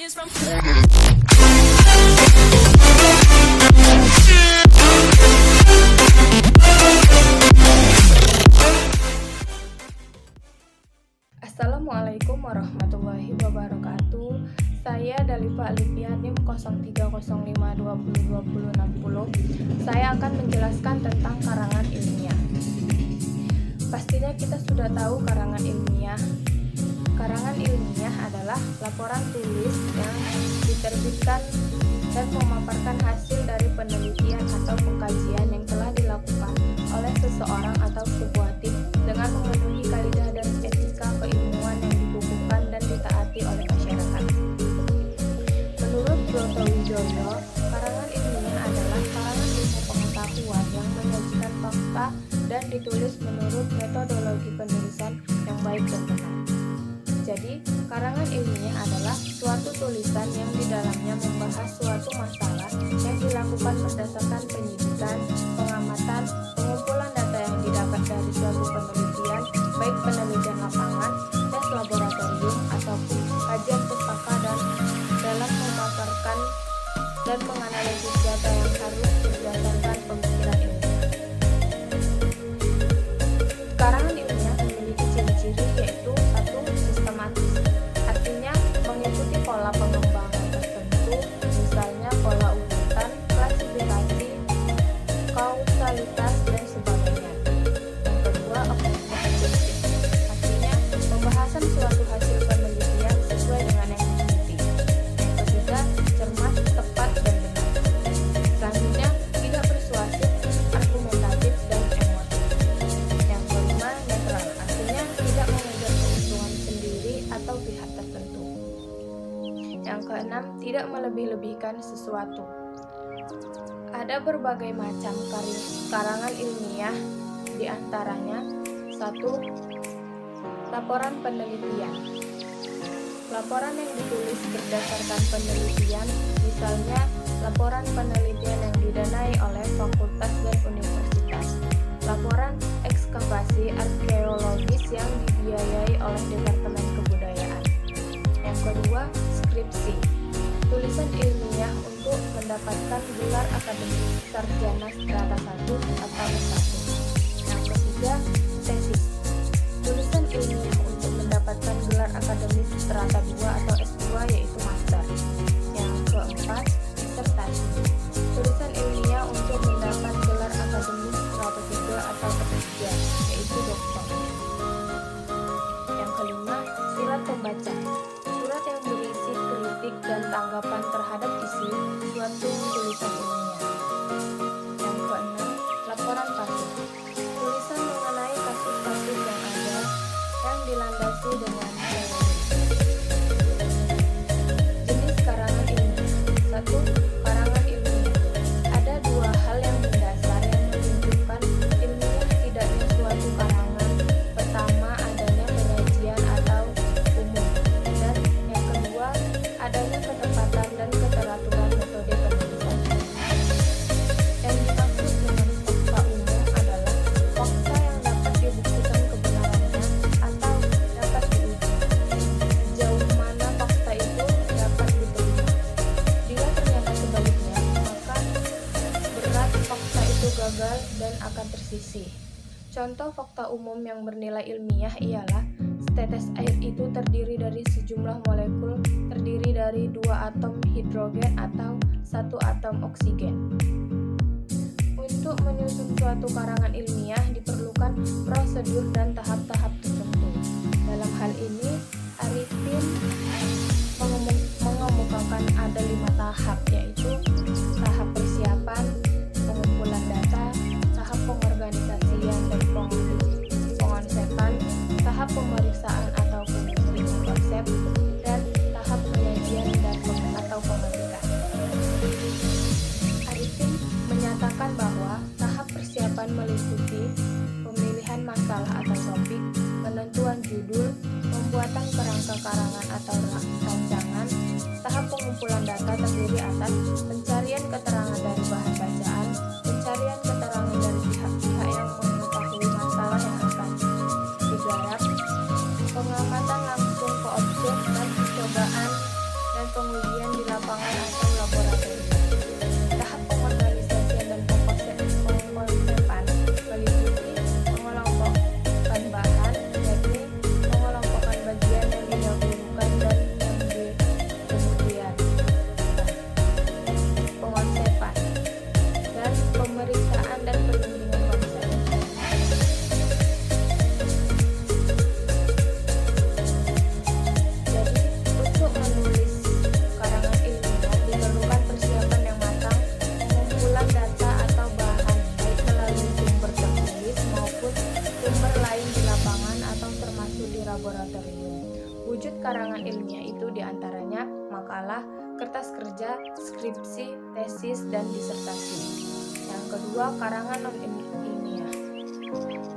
Assalamualaikum warahmatullahi wabarakatuh. Saya Dalifa Alifia NIM 0305202060. Saya akan menjelaskan tentang karangan ilmiah. Pastinya kita sudah tahu karangan ilmiah. Karangan ilmiah adalah laporan tulis yang diterbitkan dan memaparkan hasil dari penelitian atau pengkajian yang telah dilakukan oleh seseorang atau sebuah tim dengan memenuhi kaidah dan etika keilmuan yang dikukuhkan dan ditaati oleh masyarakat. Menurut Broto Wijoyo, karangan ilmiah adalah karangan ilmu pengetahuan yang menyajikan fakta dan ditulis menurut metodologi penulisan yang baik dan benar. Jadi, karangan ilmiah adalah suatu tulisan yang di dalamnya membahas suatu masalah yang dilakukan berdasarkan penyidikan, pengamatan, pengumpulan data yang didapat dari suatu penelitian, baik penelitian lapangan, tes laboratorium, ataupun kajian pustaka dan dalam memaparkan dan menganalisis data yang harus berdasarkan pemikiran ilmiah. Karangan ilmiah memiliki ciri-ciri yaitu satu, sistematis, artinya mengikuti pola pengembangan tertentu, misalnya pola urutan, klasifikasi, kausalitas, dan sebagainya. Yang kedua, objektif, artinya pembahasan suatu hasil penelitian sesuai dengan yang diikuti. Yang ketiga, cermat, tepat, dan benar. Selanjutnya, tidak persuasif, argumentatif, dan emotif. Yang kelima, netral, artinya tidak mengejar keuntungan sendiri atau pihak tertentu. Yang keenam, tidak melebih-lebihkan sesuatu. Ada berbagai macam karangan ilmiah, di antaranya 1. Laporan penelitian. Laporan yang ditulis berdasarkan penelitian, misalnya laporan penelitian yang didanai oleh fakultas dan universitas. Laporan ekskavasi arkeologis yang dibiayai oleh Departemen Kebudayaan. Yang kedua, skripsi. Tulisan ilmiah untuk mendapatkan gelar akademik sarjana strata 1 atau S1. Yang ketiga, tesis. Tulisan ilmiah untuk mendapatkan gelar akademis strata 2 atau S2 yaitu master. Yang keempat, disertasi. Tulisan ilmiah untuk mendapat gelar akademis strata 3 atau S3 yaitu doktor. Yang kelima, silat pembaca. Surat yang berisi kritik dan tanggapan terhadap isi suatu tulisan ilmiah. Yang keenam, laporan kasus. Tulisan mengenai kasus-kasus yang ada yang dilandasi dengan teori. Jenis karangan ilmiah. 1. Karangan ilmiah. Ada dua hal yang mendasar yang menunjukkan ilmiah tidaknya suatu karangan. Pertama, adanya penyajian atau umum, dan yang kedua, adanya ketepatan dan keteraturan metode penulisan. Yang dimaksud dengan fakta umum adalah fakta yang dapat dibuktikan kebenarannya atau dapat diuji. Sejauh mana fakta itu dapat diterima. Bila ternyata sebaliknya, maka berat fakta itu gagal dan akan tersisih. Contoh fakta umum yang bernilai ilmiah ialah setetes air itu terdiri dari sejumlah molekul terdiri dari 2 atom hidrogen atau 1 atom oksigen. Untuk menyusun suatu karangan ilmiah diperlukan prosedur dan tahap-tahap tertentu. Dalam hal ini, Arifin mengemukakan ada 5 tahap, yaitu tahap persiapan, pengumpulan data, tahap pengorganisasian dan pengonsepan, tahap pemeriksaan atau penyusunan konsep, dan tahap penyajian dan atau pemetikan. Arifin menyatakan bahwa tahap persiapan meliputi pemilihan masalah atau topik, penentuan judul, pembuatan kerangka karangan atau rancangan. Tahap pengumpulan data terdiri atas pencarian keterangan dari bahan bacaan, pencarian keterangan dari pihak-pihak yang mengetahui masalah yang akan digarap, pengamatan langsung ke objek dan percobaan dan pengujian Wujud karangan ilmiah itu diantaranya makalah, kertas kerja, skripsi, tesis, dan disertasi. Yang kedua, karangan non-ilmiah.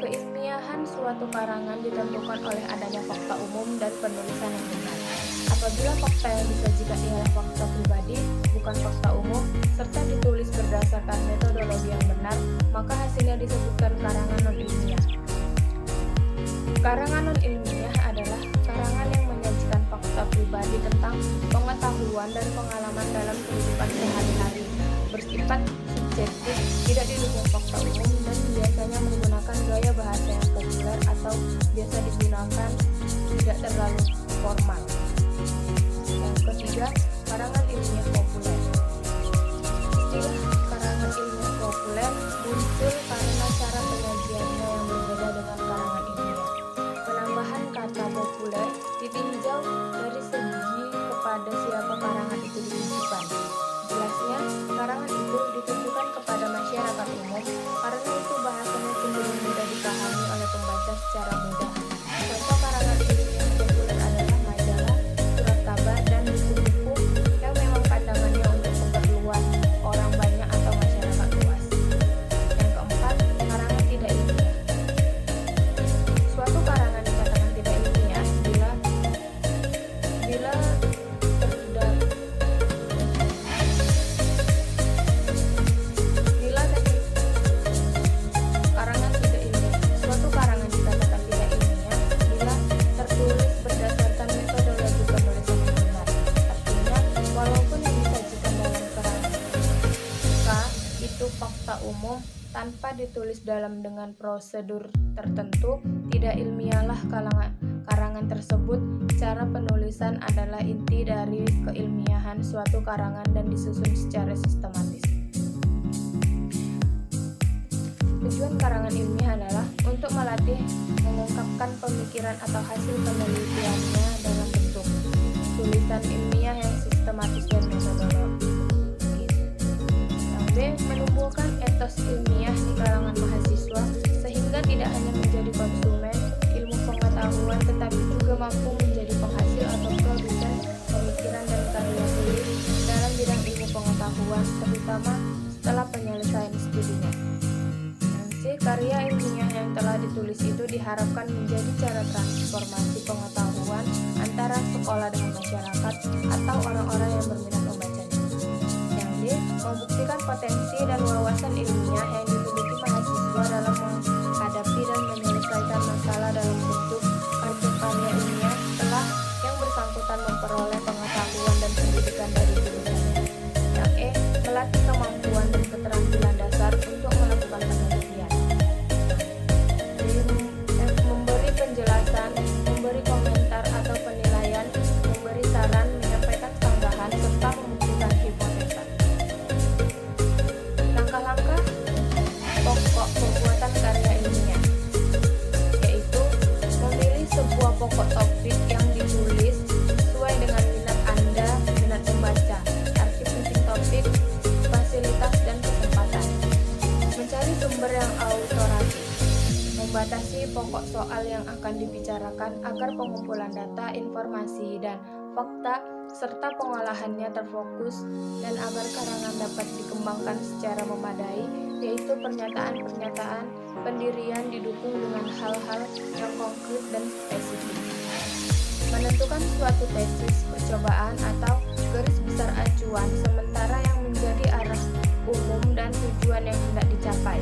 Keilmiahan suatu karangan ditentukan oleh adanya fakta umum dan penulisan yang benar. Apabila fakta yang disajikan ialah fakta pribadi, bukan fakta umum, serta ditulis berdasarkan metodologi yang benar, maka hasilnya disebutkan karangan non-ilmiah. Karangan non-ilmiah adalah karangan yang menyajikan fakta pribadi tentang pengetahuan dan pengalaman dalam kehidupan sehari-hari, bersifat subjektif, tidak didukung fakta umum, dan biasanya menggunakan gaya bahasa yang populer atau biasa digunakan tidak terlalu formal. Yang ketiga, karangan ilmiah populer. Istilah karangan ilmiah populer muncul karena cara penyajiannya yang berbeda dengan karangan ilmiah. Penambahan kata populer ditinjau dari segi kepada siapa karangan itu ditujukan. Jelasnya, karangan itu ditujukan kepada masyarakat umum karena itu bahasanya cenderung mudah dipahami oleh pembaca secara mudah. Contoh karangan ilmiah populer adalah majalah, surat kabar, dan buku-buku yang memang pandangannya untuk keperluan orang banyak atau masyarakat luas. Yang keempat, karangan tidak ilmiah. Suatu karangan dikatakan tidak ilmiah bila karangan tidak ilmiah. Suatu karangan dikatakan tidak ilmiah bila tertulis berdasarkan metodologi penulisan yang benar. Artinya, walaupun yang disajikan dalam kerangka itu fakta umum tanpa ditulis dalam dengan prosedur tertentu, tidak ilmiahlah karangan tersebut. Cara penulisan adalah inti dari keilmiahan suatu karangan dan disusun secara sistematis. Tujuan karangan ilmiah adalah untuk melatih mengungkapkan pemikiran atau hasil penelitiannya dalam bentuk tulisan ilmiah yang sistematis dan metodologis. Yang B, menumbuhkan etos ilmiah di kalangan mahasiswa sehingga tidak hanya menjadi konsumen ilmu pengetahuan tetapi juga mampu menjadi penghasil atau produsen pemikiran dan karya tulis dalam bidang ilmu pengetahuan, terutama setelah penyelesaian studinya. Karya ilmiah yang telah ditulis itu diharapkan menjadi cara transformasi pengetahuan antara sekolah dengan masyarakat atau orang-orang yang berminat membacanya. Yang D, membuktikan potensi dan wawasan ilmiah yang dimiliki mahasiswa dalam menghadapi dan menyelesaikan masalah dalam bentuk karya ilmiah setelah yang bersangkutan memperoleh pengetahuan dan pendidikan dari tulisannya. Yang E, melatih kemampuan dan keterampilan dasar untuk melakukan penelitian. Memberi penjelasan, memberi komentar atau penilaian, memberi saran, menyampaikan sanggahan, serta membuktikan hipotesa. Langkah-langkah pokok pembuatan karya ilmiah, yaitu memilih sebuah pokok topik yang ditulis sesuai dengan minat Anda, minat membaca, arti penting topik, fasilitas, dan kesempatan. Mencari sumber yang autoritatif. Membatasi pokok soal yang akan dibicarakan agar pengumpulan data, informasi, dan fakta serta pengolahannya terfokus dan agar karangan dapat dikembangkan secara memadai, yaitu pernyataan-pernyataan pendirian didukung dengan hal-hal yang konkret dan spesifik. Menentukan suatu tesis, percobaan, atau garis besar acuan sementara yang menjadi arah umum dan tujuan yang hendak dicapai.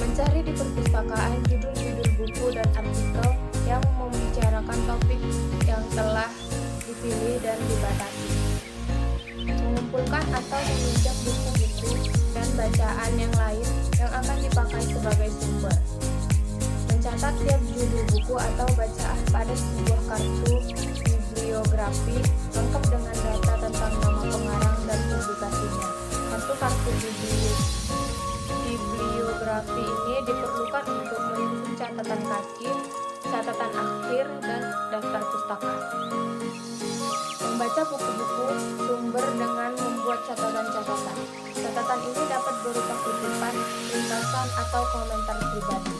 Mencari di perpustakaan judul-judul buku dan artikel yang membicarakan topik yang telah dipilih dan dibatasi. Mengumpulkan atau meminjam buku-buku dan bacaan yang lain yang akan dipakai sebagai sumber. Mencatat tiap judul buku atau bacaan pada sebuah kartu bibliografi lengkap dengan data tentang nama pengarang dan publikasinya. Kartu bibliografi ini diperlukan untuk menyusun catatan kaki, catatan akhir, dan daftar pustaka. Membaca buku-buku sumber dengan membuat catatan-catatan. Catatan ini dapat berupa kutipan, ringkasan, atau komentar pribadi.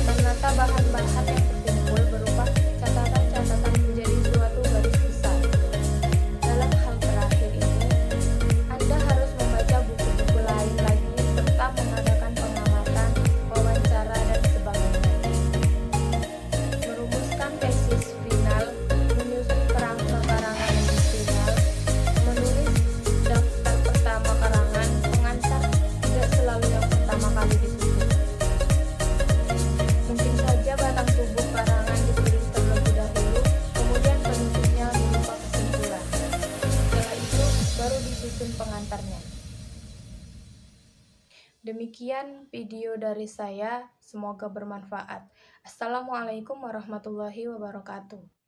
Menata bahan-bahan yang terkumpul berupa catatan-catatan Demikian video dari saya, semoga bermanfaat. Assalamualaikum warahmatullahi wabarakatuh.